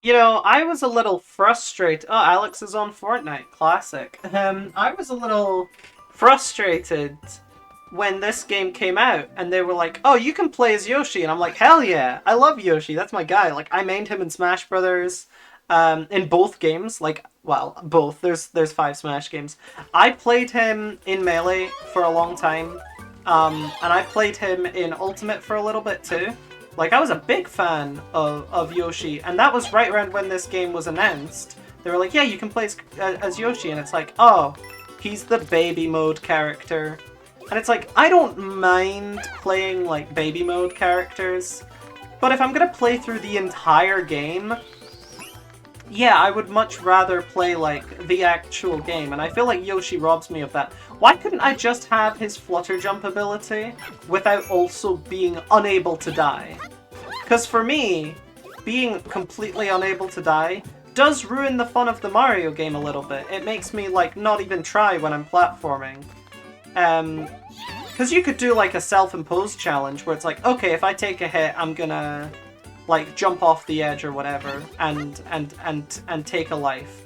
You know, I was a little frustrated. Oh, Alex is on Fortnite. Classic. I was a little frustrated when this game came out and they were like, "Oh, you can play as Yoshi." And I'm like, "Hell yeah. I love Yoshi. That's my guy." Like I mained him in Smash Brothers in both games. Like, well, both. There's 5 Smash games. I played him in Melee for a long time. And I played him in Ultimate for a little bit too. Like, I was a big fan of Yoshi, and that was right around when this game was announced. They were like, yeah, you can play as Yoshi, and it's like, oh, he's the baby mode character. And it's like, I don't mind playing, like, baby mode characters, but if I'm gonna play through the entire game, yeah, I would much rather play, like, the actual game, and I feel like Yoshi robs me of that. Why couldn't I just have his flutter jump ability without also being unable to die? Because for me, being completely unable to die does ruin the fun of the Mario game a little bit. It makes me, like, not even try when I'm platforming. Because you could do, like, a self-imposed challenge where it's like, okay, if I take a hit, I'm gonna like jump off the edge or whatever and take a life.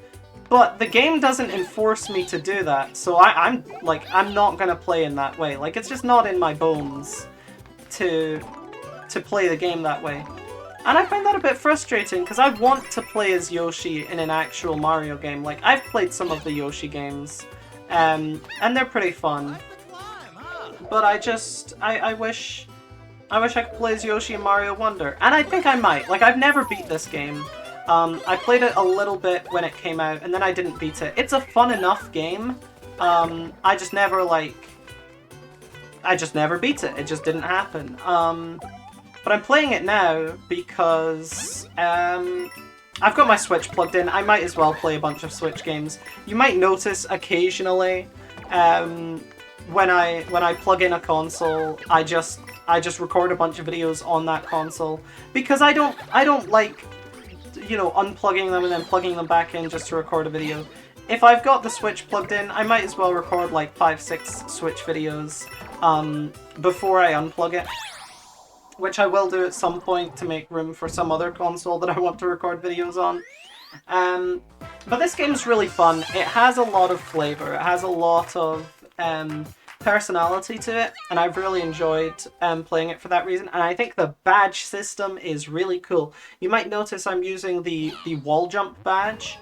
But the game doesn't enforce me to do that, so I'm like I'm not gonna play in that way. Like it's just not in my bones to play the game that way. And I find that a bit frustrating because I want to play as Yoshi in an actual Mario game. Like I've played some of the Yoshi games, and they're pretty fun. But I wish I could play as Yoshi in Mario Wonder. And I think I might. Like, I've never beat this game. I played it a little bit when it came out, and then I didn't beat it. It's a fun enough game. I just never, like... I just never beat it. It just didn't happen. But I'm playing it now because... I've got my Switch plugged in. I might as well play a bunch of Switch games. You might notice occasionally... when I plug in a console, I just record a bunch of videos on that console because I don't like, you know, unplugging them and then plugging them back in just to record a video. If I've got the Switch plugged in, I might as well record like 5-6 Switch videos before I unplug it, which I will do at some point to make room for some other console that I want to record videos on. But this game's really fun. It has a lot of flavor. It has a lot of personality to it, and I've really enjoyed playing it for that reason. And I think the badge system is really cool. You might notice I'm using the wall jump badge.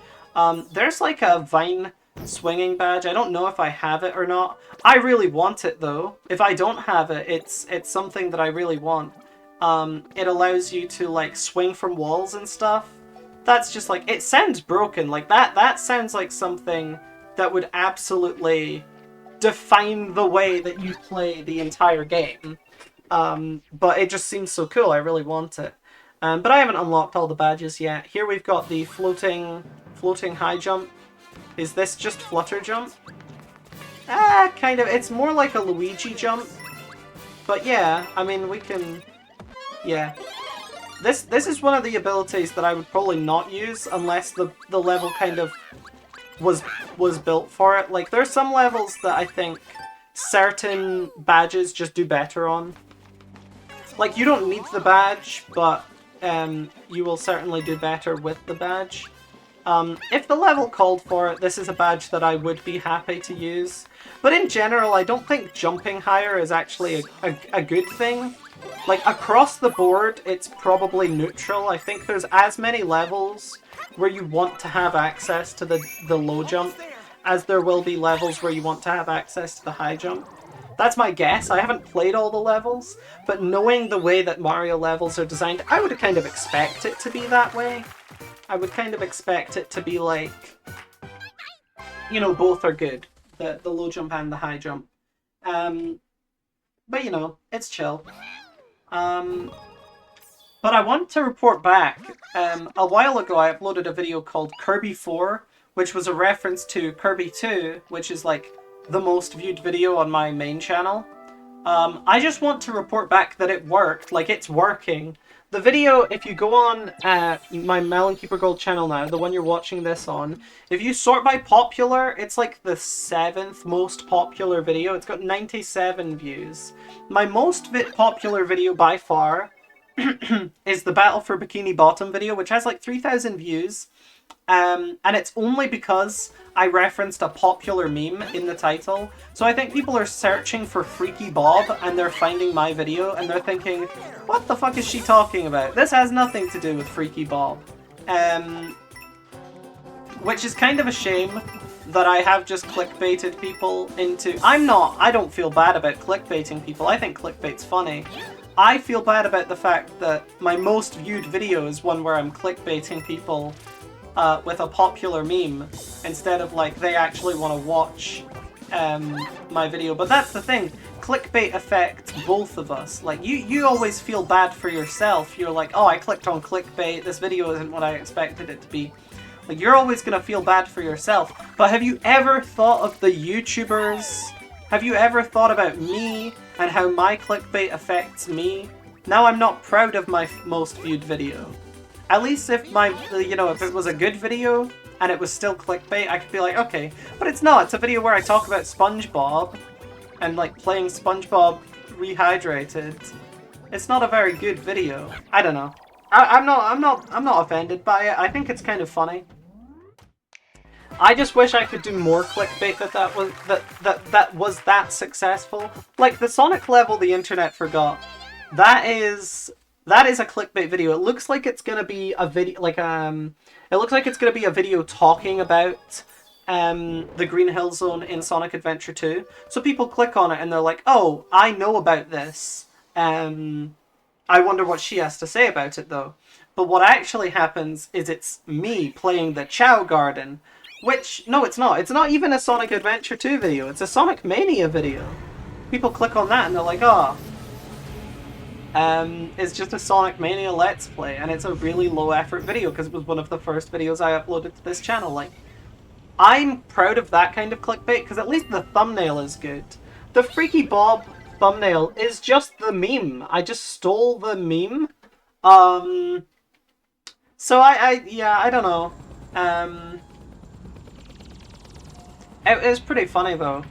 There's like a vine swinging badge. I don't know if I have it or not. I really want it though. If I don't have it, it's something that I really want. It allows you to like swing from walls and stuff. That's just like, it sounds broken. Like that sounds like something that would absolutely define the way that you play the entire game. But it just seems so cool. I really want it. But I haven't unlocked all the badges yet. Here we've got the floating high jump. Is this just flutter jump? Ah, kind of. It's more like a Luigi jump. But yeah, I mean, we can... Yeah. This is one of the abilities that I would probably not use unless the level kind of was built for it. Like, there's some levels that I think certain badges just do better on. Like, you don't need the badge, but you will certainly do better with the badge. If the level called for it, this is a badge that I would be happy to use. But in general, I don't think jumping higher is actually a good thing. Like, across the board, it's probably neutral. I think there's as many levels where you want to have access to the low jump as there will be levels where you want to have access to the high jump. That's my guess. I haven't played all the levels, but knowing the way that Mario levels are designed, I would kind of expect it to be that way. I would kind of expect it to be like, you know, both are good. The low jump and the high jump. But you know, it's chill. But I want to report back. A while ago I uploaded a video called Kirby 4, which was a reference to Kirby 2, which is like the most viewed video on my main channel. I just want to report back that it worked, like it's working. The video, if you go on my Melon Keeper Gold channel now, the one you're watching this on, if you sort by popular, it's like the 7th most popular video. It's got 97 views. My most popular video by far is the Battle for Bikini Bottom video, which has like 3,000 views. And it's only because I referenced a popular meme in the title. So I think people are searching for Freaky Bob and they're finding my video and they're thinking, what the fuck is she talking about? This has nothing to do with Freaky Bob. Which is kind of a shame that I have just clickbaited people into... I don't feel bad about clickbaiting people. I think clickbait's funny. I feel bad about the fact that my most viewed video is one where I'm clickbaiting people with a popular meme instead of like they actually want to watch my video. But that's the thing, clickbait affects both of us. Like you always feel bad for yourself. You're like, oh, I clicked on clickbait, this video isn't what I expected it to be. Like you're always gonna feel bad for yourself. But have you ever thought of the YouTubers? Have you ever thought about me and how my clickbait affects me? Now I'm not proud of my most viewed video. At least if if it was a good video and it was still clickbait, I could be like, okay. But it's not. It's a video where I talk about SpongeBob and like playing SpongeBob Rehydrated. It's not a very good video. I don't know. I'm not offended by it. I think it's kind of funny. I just wish I could do more clickbait that was that successful. Like the Sonic level the internet forgot. That is a clickbait video. It looks like it's gonna be a video it looks like it's gonna be a video talking about the Green Hill Zone in Sonic Adventure 2. So people click on it and they're like, oh, I know about this. I wonder what she has to say about it though. But what actually happens is it's me playing the Chow Garden. Which, no, it's not. It's not even a Sonic Adventure 2 video. It's a Sonic Mania video. People click on that and they're like, oh. It's just a Sonic Mania Let's Play. And it's a really low effort video because it was one of the first videos I uploaded to this channel. Like, I'm proud of that kind of clickbait because at least the thumbnail is good. The Freaky Bob thumbnail is just the meme. I just stole the meme. So I don't know. It was pretty funny though.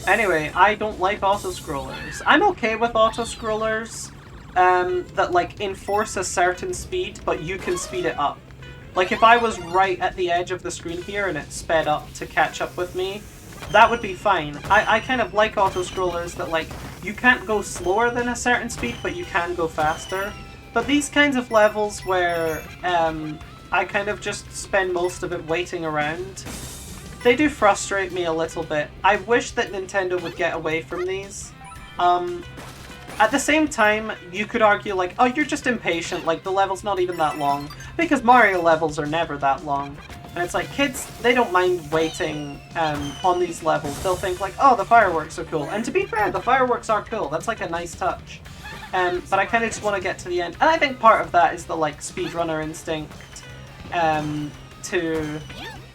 Anyway, I don't like auto-scrollers. I'm okay with auto-scrollers that like enforce a certain speed, but you can speed it up. Like if I was right at the edge of the screen here and it sped up to catch up with me, that would be fine. I kind of like auto-scrollers that like, you can't go slower than a certain speed, but you can go faster. But these kinds of levels where I kind of just spend most of it waiting around, they do frustrate me a little bit. I wish that Nintendo would get away from these. At the same time, you could argue like, oh, you're just impatient, like the level's not even that long. Because Mario levels are never that long. And it's like, kids, they don't mind waiting on these levels. They'll think like, oh, the fireworks are cool. And to be fair, the fireworks are cool. That's like a nice touch. But I kind of just want to get to the end. And I think part of that is the like speedrunner instinct.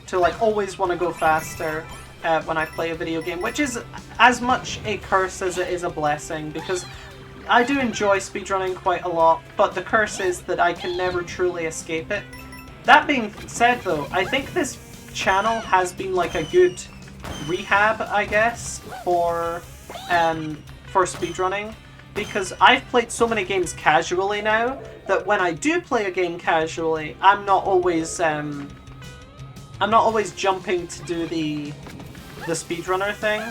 To like always want to go faster when I play a video game, which is as much a curse as it is a blessing, because I do enjoy speedrunning quite a lot, but the curse is that I can never truly escape it. That being said though, I think this channel has been like a good rehab, I guess, for speedrunning, because I've played so many games casually now that when I do play a game casually, I'm not always jumping to do the speedrunner thing,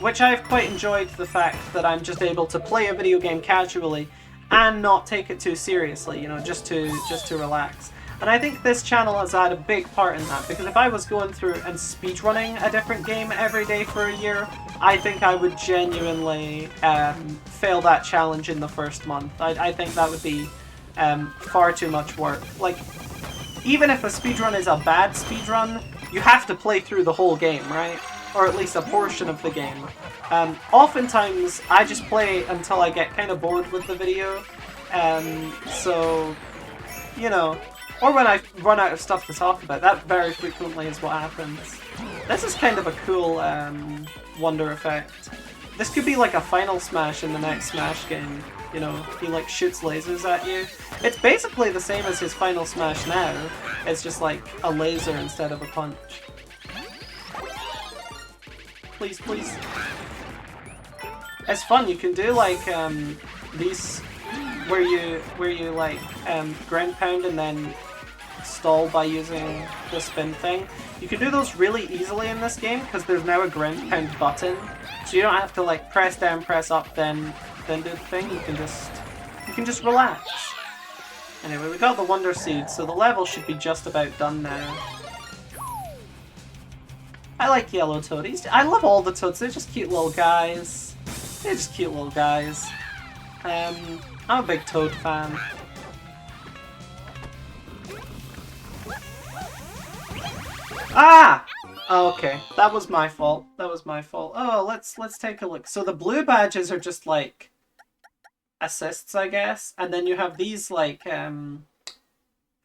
which I've quite enjoyed the fact that I'm just able to play a video game casually and not take it too seriously, you know, just to relax. And I think this channel has had a big part in that, because if I was going through and speedrunning a different game every day for a year, I think I would genuinely fail that challenge in the first month. I think that would be far too much work. Like, even if a speedrun is a bad speedrun, you have to play through the whole game, right? Or at least a portion of the game. Oftentimes, I just play until I get kind of bored with the video. So, you know, or when I run out of stuff to talk about. That very frequently is what happens. This is kind of a cool wonder effect. This could be like a final smash in the next Smash game. You know, he like shoots lasers at you. It's basically the same as his final smash now. It's just like a laser instead of a punch. Please, please. It's fun. You can do like these where you like ground pound and then stall by using the spin thing. You can do those really easily in this game because there's now a ground pound button, so you don't have to like press down, press up, then do the thing. You can just relax. Anyway, we got the Wonder Seed, so the level should be just about done now. I like Yellow Toad. I love all the Toads. They're just cute little guys. They're just cute little guys. I'm a big Toad fan. Ah! Oh, okay, that was my fault. That was my fault. Oh, let's take a look. So the blue badges are just like assists, I guess, and then you have these like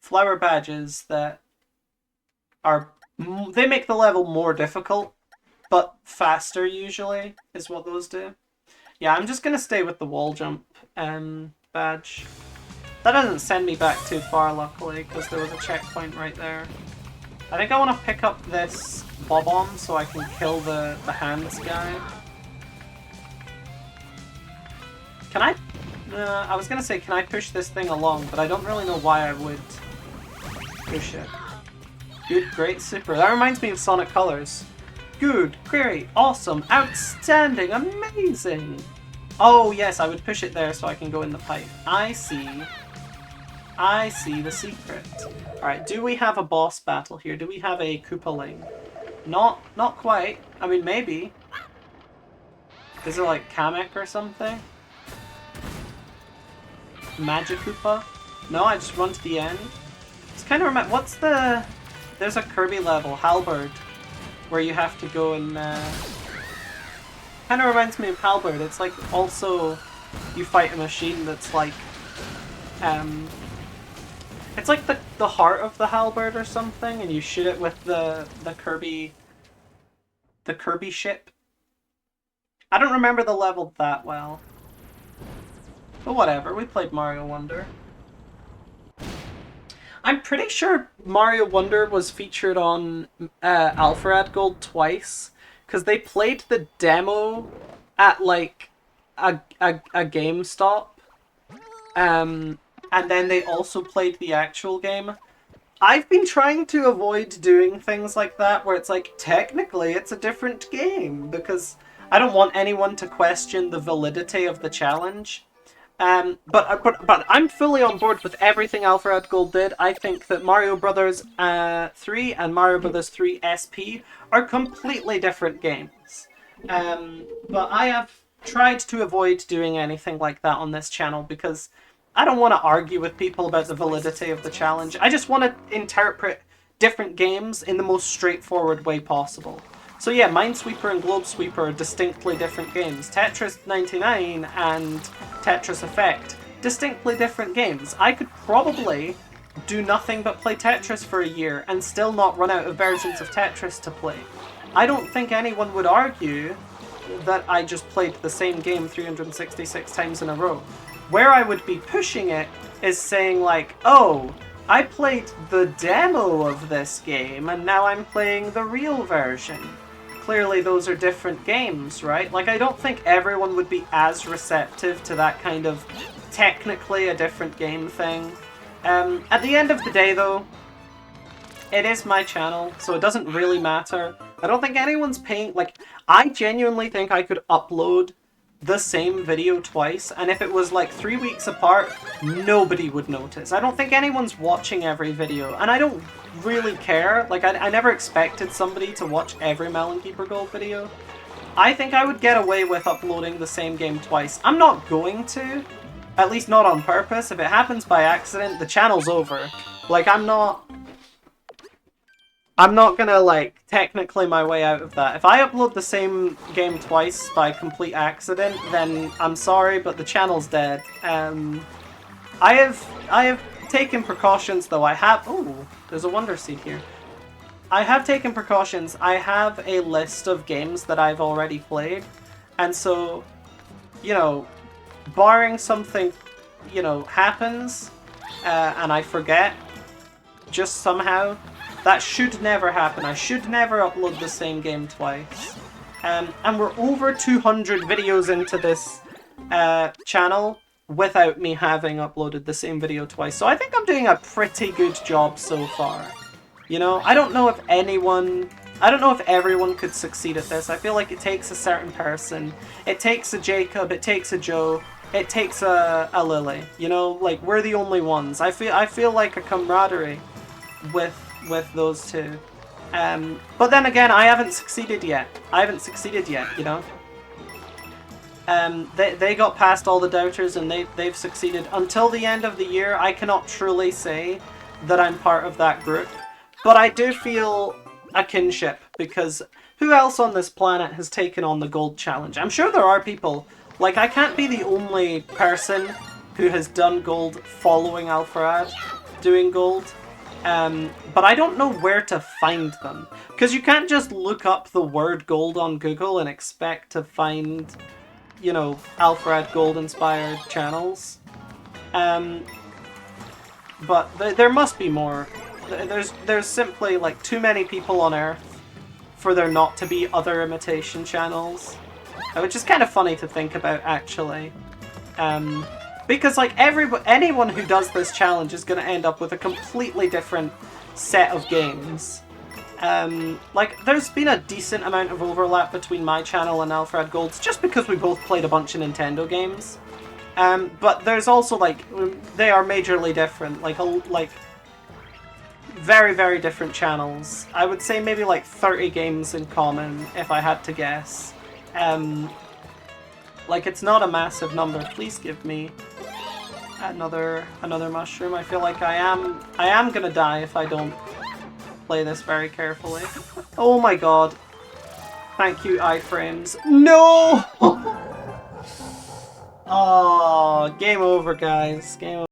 flower badges that are they make the level more difficult, but faster usually is what those do. Yeah, I'm just gonna stay with the wall jump badge. That doesn't send me back too far, luckily, because there was a checkpoint right there. I think I want to pick up this Bob-omb so I can kill the hands guy. Can I? I was gonna say, can I push this thing along, but I don't really know why I would push it. Good, great, super. That reminds me of Sonic Colors. Good, great, awesome, outstanding, amazing. Oh yes, I would push it there so I can go in the pipe. I see. I see the secret. Alright, do we have a boss battle here? Do we have a Koopaling? Not quite. I mean, maybe. Is it like Kamek or something? Magikoopa? No, I just run to the end. It's kind of remember. What's the? There's a Kirby level, Halberd, where you have to go and. Kind of reminds me of Halberd. It's like also you fight a machine that's like. It's like the heart of the halberd or something, and you shoot it with the Kirby ship. I don't remember the level that well. But whatever, we played Mario Wonder. I'm pretty sure Mario Wonder was featured on Alpharad Gold twice, because they played the demo at like a GameStop. And then they also played the actual game. I've been trying to avoid doing things like that where it's like, technically it's a different game, because I don't want anyone to question the validity of the challenge. But I'm fully on board with everything Alpharad Gold did. I think that Mario Brothers 3 and Mario Brothers 3 SP are completely different games. But I have tried to avoid doing anything like that on this channel because I don't want to argue with people about the validity of the challenge. I just want to interpret different games in the most straightforward way possible. So yeah, Minesweeper and Globesweeper are distinctly different games. Tetris 99 and Tetris Effect, distinctly different games. I could probably do nothing but play Tetris for a year and still not run out of versions of Tetris to play. I don't think anyone would argue that I just played the same game 366 times in a row. Where I would be pushing it is saying like, oh, I played the demo of this game and now I'm playing the real version. Clearly those are different games, right? Like, I don't think everyone would be as receptive to that kind of technically a different game thing. At the end of the day though, it is my channel, so it doesn't really matter. I don't think anyone's paying, like, I genuinely think I could upload the same video twice, and if it was like 3 weeks apart, nobody would notice. I don't think anyone's watching every video, and I don't really care. Like, I never expected somebody to watch every Melon Keeper Gold video. I think I would get away with uploading the same game twice. I'm not going to, at least not on purpose. If it happens by accident, the channel's over. Like, I'm not gonna, like, technically my way out of that. If I upload the same game twice by complete accident, then I'm sorry, but the channel's dead. I have taken precautions, though. Oh, there's a Wonder Seed here. I have taken precautions. I have a list of games that I've already played, and so, you know, barring something, you know, happens, and I forget, just somehow, that should never happen. I should never upload the same game twice. And we're over 200 videos into this channel without me having uploaded the same video twice. So I think I'm doing a pretty good job so far. You know, I don't know if everyone could succeed at this. I feel like it takes a certain person. It takes a Jacob, it takes a Joe, it takes a Lily. You know, like, we're the only ones. I feel like a camaraderie with those two. But then again, I haven't succeeded yet. You know? They got past all the doubters and they've succeeded. Until the end of the year, I cannot truly say that I'm part of that group. But I do feel a kinship, because who else on this planet has taken on the gold challenge? I'm sure there are people. Like, I can't be the only person who has done gold following Alfarad doing gold. But I don't know where to find them. Because you can't just look up the word gold on Google and expect to find, you know, Alfarad gold-inspired channels. But there must be more. There's simply, like, too many people on Earth for there not to be other imitation channels. Which is kind of funny to think about, actually. Because, like, anyone who does this challenge is going to end up with a completely different set of games. Like, there's been a decent amount of overlap between my channel and Alfarad Gold's, just because we both played a bunch of Nintendo games. But there's also, like, they are majorly different. Like very, very different channels. I would say maybe, like, 30 games in common, if I had to guess. Like, it's not a massive number. Please give me another mushroom. I feel like I am gonna die if I don't play this very carefully. Oh my god. Thank you, iframes. No! Oh, game over, guys. Game over.